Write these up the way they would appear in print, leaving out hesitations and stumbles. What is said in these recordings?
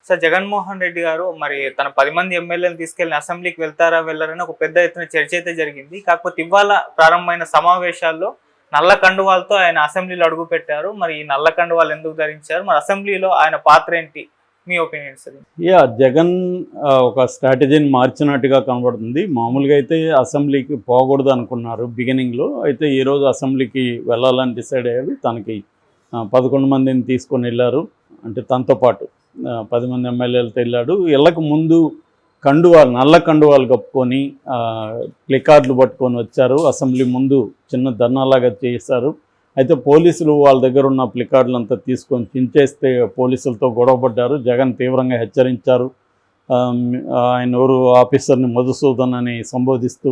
Sir Jaganmohan Reddy గారు మరి తన 10 మంది ఎమ్మెల్యేలను తీసుకెళ్లి అసెంబ్లీకి వెళ్తారా వెళ్ళారని ఒక పెద్ద ఎత్తున చర్చ అయితే జరిగింది. కాకపోతే ఇవాళ ప్రారంభమైన సమావేశాల్లో నల్ల కండువాలతో ఆయన అసెంబ్లీలో అడుగు పెట్టారు. మరి ఈ నల్ల కండువాలు ఎందుకు ధరించారు? మరి అసెంబ్లీలో ఆయన పాత్ర ఏంటి? మీ ఒపీనియన్ సార్. జగన్ ఒక స్ట్రాటజీని మార్చినట్టుగా కనబడుతుంది. మామూలుగా అయితే అసెంబ్లీకి పోకూడదు అనుకున్నారు బిగినింగ్లో. అయితే ఈరోజు అసెంబ్లీకి వెళ్ళాలని డిసైడ్ అయ్యారు. తనకి 11 మందిని తీసుకొని వెళ్ళారు. అంటే తనతో పాటు 10 మంది ఎమ్మెల్యేలతో వెళ్ళాడు. ఇళ్ళకు ముందు కండువాలు, నల్ల కండువాలు కప్పుకొని ప్లికార్డులు పట్టుకొని వచ్చారు. అసెంబ్లీ ముందు చిన్న ధర్నాలాగా చేశారు. అయితే పోలీసులు వాళ్ళ దగ్గర ఉన్న ప్లికార్డులు అంతా తీసుకొని చించేస్తే పోలీసులతో గొడవపడ్డారు. జగన్ తీవ్రంగా హెచ్చరించారు. ఆయన ఎవరు ఆఫీసర్ని మధుసూదన్ అని సంబోధిస్తూ,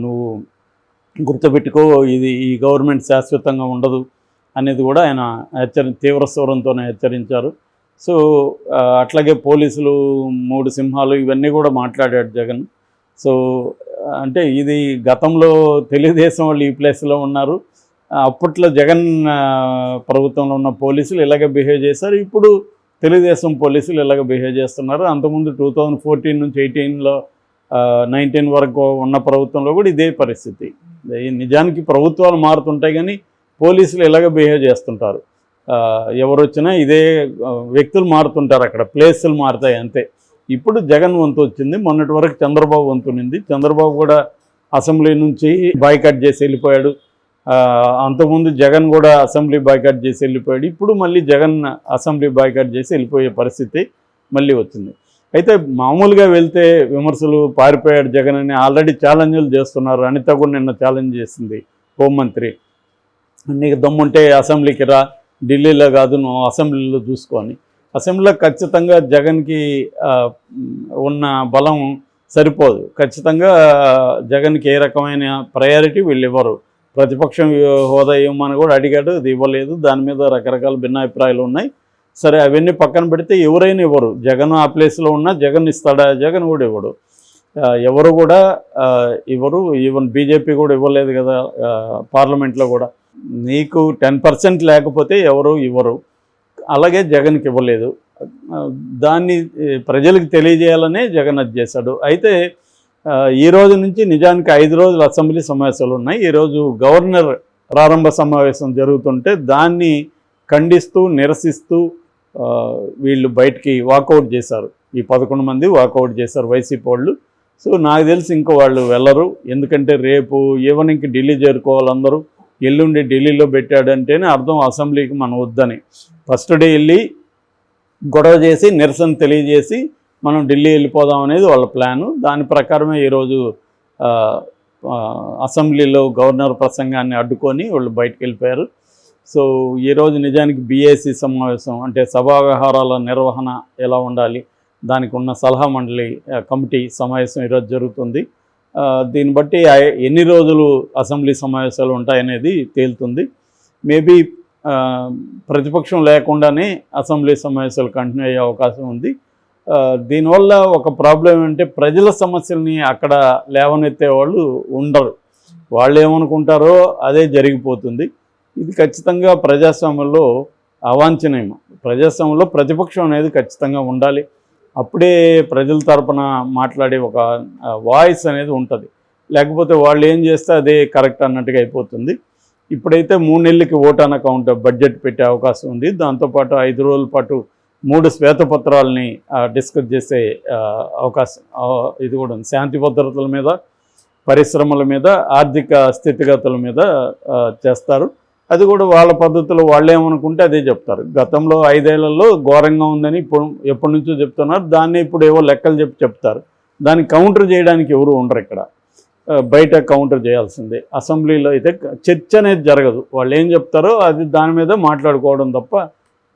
నువ్వు గుర్తుపెట్టుకో, ఈ గవర్నమెంట్ శాశ్వతంగా ఉండదు అనేది కూడా ఆయన తీవ్ర స్వరంతోనే హెచ్చరించారు. సో అట్లాగే పోలీసులు 3 సింహాలు ఇవన్నీ కూడా మాట్లాడాడు జగన్. సో అంటే ఇది గతంలో తెలుగుదేశం వాళ్ళు ఈ ప్లేస్లో ఉన్నారు. అప్పట్లో జగన్ ప్రభుత్వంలో ఉన్న పోలీసులు ఇలాగే బిహేవ్ చేశారు. ఇప్పుడు తెలుగుదేశం పోలీసులు ఇలాగే బిహేవ్ చేస్తున్నారు. అంతకుముందు 2014 నుంచి 18లో 19 వరకు ఉన్న ప్రభుత్వంలో కూడా ఇదే పరిస్థితి. నిజానికి ప్రభుత్వాలు మారుతుంటాయి కానీ పోలీసులు ఇలాగే బిహేవ్ చేస్తుంటారు. ఎవరు వచ్చినా ఇదే వ్యక్తులు మారుతుంటారు, అక్కడ ప్లేసులు మారుతాయి అంతే. ఇప్పుడు జగన్ వంతు వచ్చింది. మొన్నటి వరకు చంద్రబాబు వంతు ఉంది. చంద్రబాబు కూడా అసెంబ్లీ నుంచి బాయ్కాట్ చేసి వెళ్ళిపోయాడు. అంతకుముందు జగన్ కూడా అసెంబ్లీ బాయ్కాట్ చేసి వెళ్ళిపోయాడు. ఇప్పుడు మళ్ళీ జగన్ అసెంబ్లీ బాయ్కాట్ చేసి వెళ్ళిపోయే పరిస్థితి మళ్ళీ వచ్చింది. అయితే మామూలుగా వెళ్తే విమర్శలు, పారిపోయాడు జగన్ అని ఆల్రెడీ ఛాలెంజ్లు చేస్తున్నారు. అనిత కూడా నిన్న ఛాలెంజ్ చేసింది హోంమంత్రి, నీకు దమ్ముంటే అసెంబ్లీకి రా, ఢిల్లీలో కాదు నువ్వు అసెంబ్లీలో చూసుకొని. అసెంబ్లీలో ఖచ్చితంగా జగన్కి ఉన్న బలం సరిపోదు. ఖచ్చితంగా జగన్కి ఏ రకమైన ప్రయారిటీ వీళ్ళు ఇవ్వరు. ప్రతిపక్షం హోదా ఇవ్వమని కూడా అడిగాడు, అది ఇవ్వలేదు. దాని మీద రకరకాల భిన్నాభిప్రాయాలు ఉన్నాయి. సరే అవన్నీ పక్కన పెడితే ఎవరైనా ఇవ్వరు. జగన్ ఆ ప్లేస్లో ఉన్నా జగన్ ఇస్తాడా? జగన్ కూడా ఇవ్వడు. ఎవరు కూడా ఇవ్వరు. ఈవెన్ బీజేపీ కూడా ఇవ్వలేదు కదా పార్లమెంట్లో కూడా. నీకు 10% లేకపోతే ఎవరు ఇవ్వరు. అలాగే జగన్కి ఇవ్వలేదు. దాన్ని ప్రజలకు తెలియజేయాలనే జగన్ అది చేశాడు. అయితే ఈ రోజు నుంచి నిజానికి 5 రోజులు అసెంబ్లీ సమావేశాలు ఉన్నాయి. ఈరోజు గవర్నర్ ప్రారంభ సమావేశం జరుగుతుంటే దాన్ని ఖండిస్తూ, నిరసిస్తూ వీళ్ళు బయటికి వాకౌట్ చేశారు. ఈ 11 మంది వాకౌట్ చేశారు వైసీపీ వాళ్ళు. సో నాకు తెలిసి ఇంకో వాళ్ళు వెళ్ళరు. ఎందుకంటే రేపు ఈవినింగ్కి ఢిల్లీ చేరుకోవాలి అందరూ. ఎల్లుండి ఢిల్లీలో పెట్టాడంటేనే అర్థం అసెంబ్లీకి మనం వద్దని. ఫస్ట్ డే వెళ్ళి గొడవ చేసి నిరసన తెలియజేసి మనం ఢిల్లీ వెళ్ళిపోదాం అనేది వాళ్ళ ప్లాను. దాని ప్రకారమే ఈరోజు అసెంబ్లీలో గవర్నర్ ప్రసంగాన్ని అడ్డుకొని వాళ్ళు బయటకు వెళ్ళిపోయారు. సో ఈరోజు నిజానికి బీఏసీ సమావేశం, అంటే సభా వ్యవహారాల నిర్వహణ ఎలా ఉండాలి, దానికి ఉన్న సలహా మండలి కమిటీ సమావేశం ఈరోజు జరుగుతుంది. దీన్ని బట్టి ఎన్ని రోజులు అసెంబ్లీ సమావేశాలు ఉంటాయనేది తేలుతుంది. మేబీ ప్రతిపక్షం లేకుండానే అసెంబ్లీ సమావేశాలు కంటిన్యూ అయ్యే అవకాశం ఉంది. దీనివల్ల ఒక ప్రాబ్లం ఏంటంటే ప్రజల సమస్యల్ని అక్కడ లేవనెత్తే వాళ్ళు ఉండరు. వాళ్ళు ఏమనుకుంటారో అదే జరిగిపోతుంది. ఇది ఖచ్చితంగా ప్రజాస్వామ్యంలో అవాంఛనీయం. ప్రజాస్వామ్యంలో ప్రతిపక్షం అనేది ఖచ్చితంగా ఉండాలి. అప్పుడే ప్రజల తరపున మాట్లాడే ఒక వాయిస్ అనేది ఉంటుంది. లేకపోతే వాళ్ళు ఏం చేస్తే అదే కరెక్ట్ అన్నట్టుగా అయిపోతుంది. ఇప్పుడైతే 3 నెలలకి ఓట్ ఆన్ అకౌంట్ బడ్జెట్ పెట్టే అవకాశం ఉంది. దాంతోపాటు 5 రోజుల పాటు 3 శ్వేతపత్రాలని డిస్కస్ చేసే అవకాశం ఇది కూడా ఉంది. శాంతి భద్రతల మీద, పరిశ్రమల మీద, ఆర్థిక స్థితిగతుల మీద చేస్తారు. అది కూడా వాళ్ళ పద్ధతిలో వాళ్ళు ఏమనుకుంటే అదే చెప్తారు. గతంలో 5 ఏళ్లలో ఘోరంగా ఉందని ఎప్పటి నుంచో చెప్తున్నారు. దాన్ని ఇప్పుడు ఏవో లెక్కలు చెప్తారు. దాన్ని కౌంటర్ చేయడానికి ఎవరు ఉండరు. ఇక్కడ బయట కౌంటర్ చేయాల్సిందే. అసెంబ్లీలో అయితే చర్చ అనేది జరగదు. వాళ్ళు ఏం చెప్తారో అది దాని మీద మాట్లాడుకోవడం తప్ప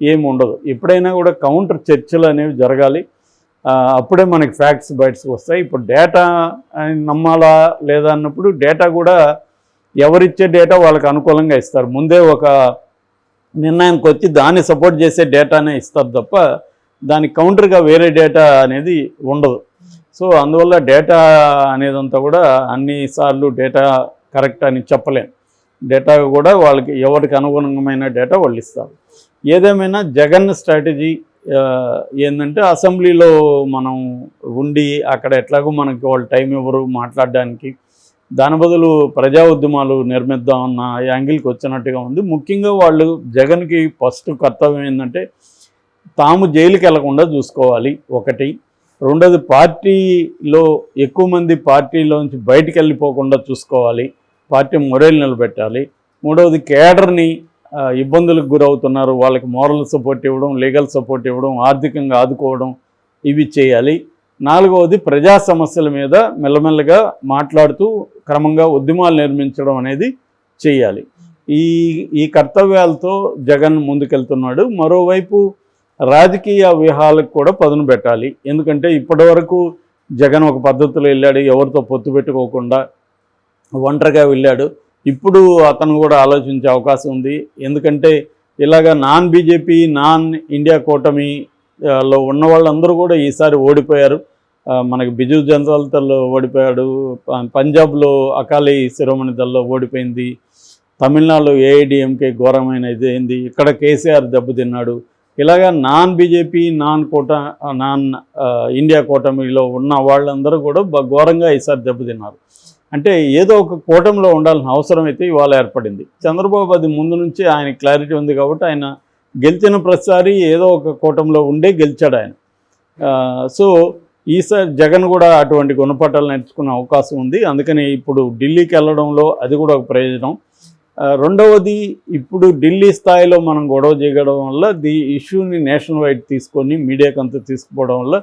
ఏమి ఉండదు. ఎప్పుడైనా కూడా కౌంటర్ చర్చలు అనేవి జరగాలి. అప్పుడే మనకి ఫ్యాక్ట్స్ బయటకు వస్తాయి. ఇప్పుడు డేటా నమ్మాలా లేదా అన్నప్పుడు డేటా కూడా ఎవరిచ్చే డేటా వాళ్ళకి అనుకూలంగా ఇస్తారు. ముందే ఒక నిర్ణయానికి వచ్చి దాన్ని సపోర్ట్ చేసే డేటానే ఇస్తారు తప్ప దానికి కౌంటర్గా వేరే డేటా అనేది ఉండదు. సో అందువల్ల డేటా అనేదంతా కూడా అన్నిసార్లు డేటా కరెక్ట్ అని చెప్పలేం. డేటా కూడా వాళ్ళకి ఎవరికి అనుగుణమైన డేటా వాళ్ళు ఇస్తారు. ఏదేమైనా జగన్ స్ట్రాటజీ ఏంటంటే అసెంబ్లీలో మనం ఉండి అక్కడ ఎట్లాగో మనకి వాళ్ళు టైం ఇవ్వరు మాట్లాడడానికి, దాని బదులు ప్రజా ఉద్యమాలు నిర్మిద్దాం అన్న యాంగిల్కి వచ్చినట్టుగా ఉంది. ముఖ్యంగా వాళ్ళు జగన్కి ఫస్ట్ కర్తవ్యం ఏంటంటే తాము జైలుకి వెళ్లకుండా చూసుకోవాలి ఒకటి. రెండోది పార్టీలో ఎక్కువ మంది పార్టీలోంచి బయటికి వెళ్ళిపోకుండా చూసుకోవాలి, పార్టీ మొరేలు నిలబెట్టాలి. మూడవది కేడర్ని ఇబ్బందులకు గురవుతున్నారు వాళ్ళకి మోరల్ సపోర్ట్ ఇవ్వడం, లీగల్ సపోర్ట్ ఇవ్వడం, ఆర్థికంగా ఆదుకోవడం, ఇవి చేయాలి. నాలుగవది ప్రజా సమస్యల మీద మెల్లమెల్లగా మాట్లాడుతూ క్రమంగా ఉద్యమాలు నిర్మించడం అనేది చేయాలి. ఈ కర్తవ్యాలతో జగన్ ముందుకెళ్తున్నాడు. మరోవైపు రాజకీయ వ్యూహాలకు కూడా పదును పెట్టాలి. ఎందుకంటే ఇప్పటివరకు జగన్ ఒక పద్ధతిలో వెళ్ళాడు, ఎవరితో పొత్తు పెట్టుకోకుండా ఒంటరిగా వెళ్ళాడు. ఇప్పుడు అతను కూడా ఆలోచించే అవకాశం ఉంది. ఎందుకంటే ఇలాగ నాన్ బీజేపీ నాన్ ఇండియా కూటమిలో ఉన్న వాళ్ళందరూ కూడా ఈసారి ఓడిపోయారు. మనకి బిజు జనతా దళ్ ఓడిపోయాడు, పంజాబ్లో అకాలీ శిరోమణి దళ్ ఓడిపోయింది, తమిళనాడులో ఏఐడిఎంకే ఘోరమైన ఇది అయింది, ఇక్కడ కేసీఆర్ దెబ్బతిన్నాడు. ఇలాగా నాన్ బీజేపీ నాన్ ఇండియా కూటమిలో ఉన్న వాళ్ళందరూ కూడా ఘోరంగా ఈసారి దెబ్బతిన్నారు. అంటే ఏదో ఒక కూటమిలో ఉండాల్సిన అవసరం అయితే ఇవాళ ఏర్పడింది. చంద్రబాబు అది ముందు నుంచి ఆయన క్లారిటీ ఉంది కాబట్టి ఆయన గెలిచిన ప్రతిసారి ఏదో ఒక కూటమిలో ఉండే గెలిచాడు ఆయన. సో ఈసారి జగన్ కూడా అటువంటి గుణపాఠాలు నేర్చుకునే అవకాశం ఉంది. అందుకని ఇప్పుడు ఢిల్లీకి వెళ్ళడంలో అది కూడా ఒక ప్రయోజనం. రెండవది, ఇప్పుడు ఢిల్లీ స్థాయిలో మనం గొడవ చేయడం వల్ల ఇష్యూని నేషనల్ వైడ్ తీసుకొని మీడియాకి అంతా తీసుకుపోవడం వల్ల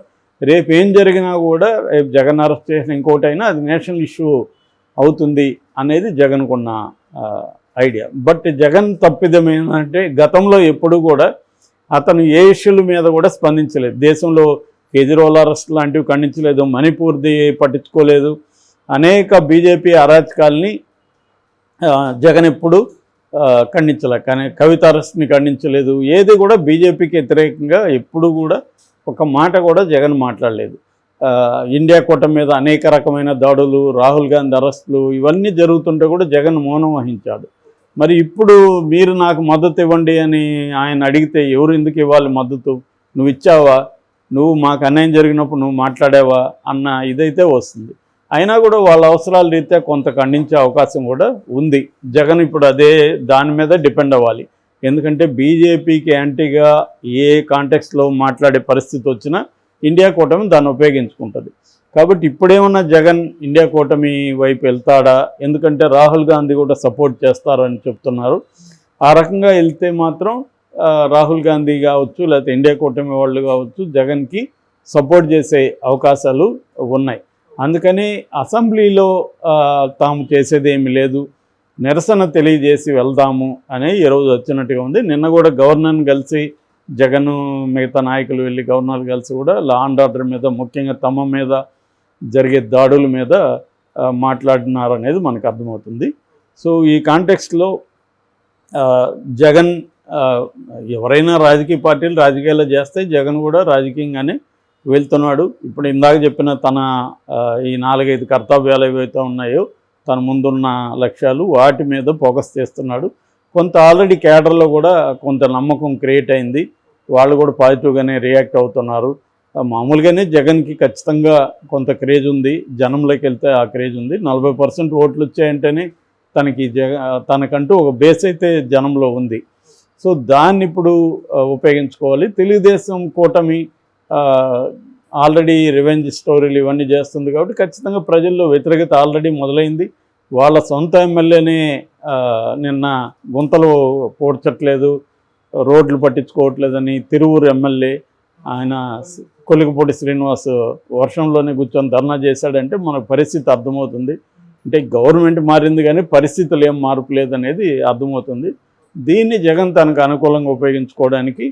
రేపు ఏం జరిగినా కూడా రేపు జగన్ అరెస్ట్ చేసిన ఇంకోటైనా అది నేషనల్ ఇష్యూ అవుతుంది అనేది జగన్కున్న ఐడియా. బట్ జగన్ తప్పిదం ఏంటంటే గతంలో ఎప్పుడు కూడా అతను ఏ ఇష్యూల మీద కూడా స్పందించలేదు. దేశంలో కేజ్రీవాల్ అరెస్ట్ లాంటివి ఖండించలేదు, మణిపూర్ది పట్టించుకోలేదు, అనేక బీజేపీ అరాచకాల్ని జగన్ ఎప్పుడు ఖండించలేదు. కానీ కవిత అరెస్ట్ని ఖండించలేదు. ఏది కూడా బీజేపీకి వ్యతిరేకంగా ఎప్పుడు కూడా ఒక మాట కూడా జగన్ మాట్లాడలేదు. ఇండియా కూటమి మీద అనేక రకమైన దాడులు, రాహుల్ గాంధీ అరెస్టులు ఇవన్నీ జరుగుతుంటే కూడా జగన్ మౌనం వహించాడు. మరి ఇప్పుడు మీరు నాకు మద్దతు ఇవ్వండి అని ఆయన అడిగితే ఎవరు ఎందుకు ఇవ్వాలి మద్దతు? నువ్వు ఇచ్చావా? నువ్వు మాకు అన్యాయం జరిగినప్పుడు నువ్వు మాట్లాడావా అన్న ఇదైతే వస్తుంది. అయినా కూడా వాళ్ళ అవసరాల రీత్యా కొంత ఖండించే అవకాశం కూడా ఉంది. జగన్ ఇప్పుడు దాని మీద డిపెండ్ అవ్వాలి. ఎందుకంటే బీజేపీకి యాంటీగా ఏ కాంటెక్స్లో మాట్లాడే పరిస్థితి వచ్చినా ఇండియా కూటమి దాన్ని ఉపయోగించుకుంటుంది. కాబట్టి ఇప్పుడేమన్నా జగన్ ఇండియా కూటమి వైపు వెళ్తాడా? ఎందుకంటే రాహుల్ గాంధీ కూడా సపోర్ట్ చేస్తారని చెప్తున్నారు. ఆ రకంగా వెళ్తే మాత్రం రాహుల్ గాంధీ కావచ్చు, లేకపోతే ఇండియా కూటమి వాళ్ళు కావచ్చు, జగన్కి సపోర్ట్ చేసే అవకాశాలు ఉన్నాయి. అందుకని అసెంబ్లీలో తాము చేసేది ఏమీ లేదు, నిరసన తెలియజేసి వెళ్దాము అనే ఈరోజు వచ్చినట్టుగా ఉంది. నిన్న కూడా గవర్నర్ని కలిసి జగన్ మిగతా నాయకులు వెళ్ళి గవర్నర్ కలిసి కూడా లా అండ్ ఆర్డర్ మీద, ముఖ్యంగా తమ మీద జరిగే దాడుల మీద మాట్లాడినారనేది మనకు అర్థమవుతుంది. సో ఈ కాంటెక్స్ట్లో జగన్ ఎవరైనా రాజకీయ పార్టీలు రాజకీయాలు చేస్తే జగన్ కూడా రాజకీయంగానే వెళ్తున్నాడు. ఇప్పుడు ఇందాక చెప్పిన తన ఈ 4-5 కర్తవ్యాలు ఏవైతే ఉన్నాయో తన ముందున్న లక్ష్యాలు వాటి మీద ఫోకస్ చేస్తున్నాడు. కొంత ఆల్రెడీ కేడర్లో కూడా కొంత నమ్మకం క్రియేట్ అయింది. వాళ్ళు కూడా పాజిటివ్గానే రియాక్ట్ అవుతున్నారు. మామూలుగానే జగన్కి ఖచ్చితంగా కొంత క్రేజ్ ఉంది, జనంలోకి వెళ్తే ఆ క్రేజ్ ఉంది. 40% ఓట్లు వచ్చాయంటేనే తనకంటూ ఒక బేస్ అయితే జనంలో ఉంది. సో దాన్ని ఇప్పుడు ఉపయోగించుకోవాలి. తెలుగుదేశం కూటమి ఆల్రెడీ రివెంజ్ స్టోరీలు ఇవన్నీ చేస్తుంది కాబట్టి ఖచ్చితంగా ప్రజల్లో వ్యతిరేకత ఆల్రెడీ మొదలైంది. వాళ్ళ సొంత ఎమ్మెల్యేనే నిన్న గుంతలు పోడ్చట్లేదు, రోడ్లు పట్టించుకోవట్లేదని తిరువూరు ఎమ్మెల్యే ఆయన కొలికపూడి శ్రీనివాస్ వర్షంలోనే కూర్చొని ధర్నా చేశాడంటే మనకు పరిస్థితి అర్థమవుతుంది. అంటే గవర్నమెంట్ మారింది కానీ పరిస్థితులు ఏం మార్పు లేదనేది అర్థమవుతుంది. దీన్ని జగన్ తనకు అనుకూలంగా ఉపయోగించుకోవడానికి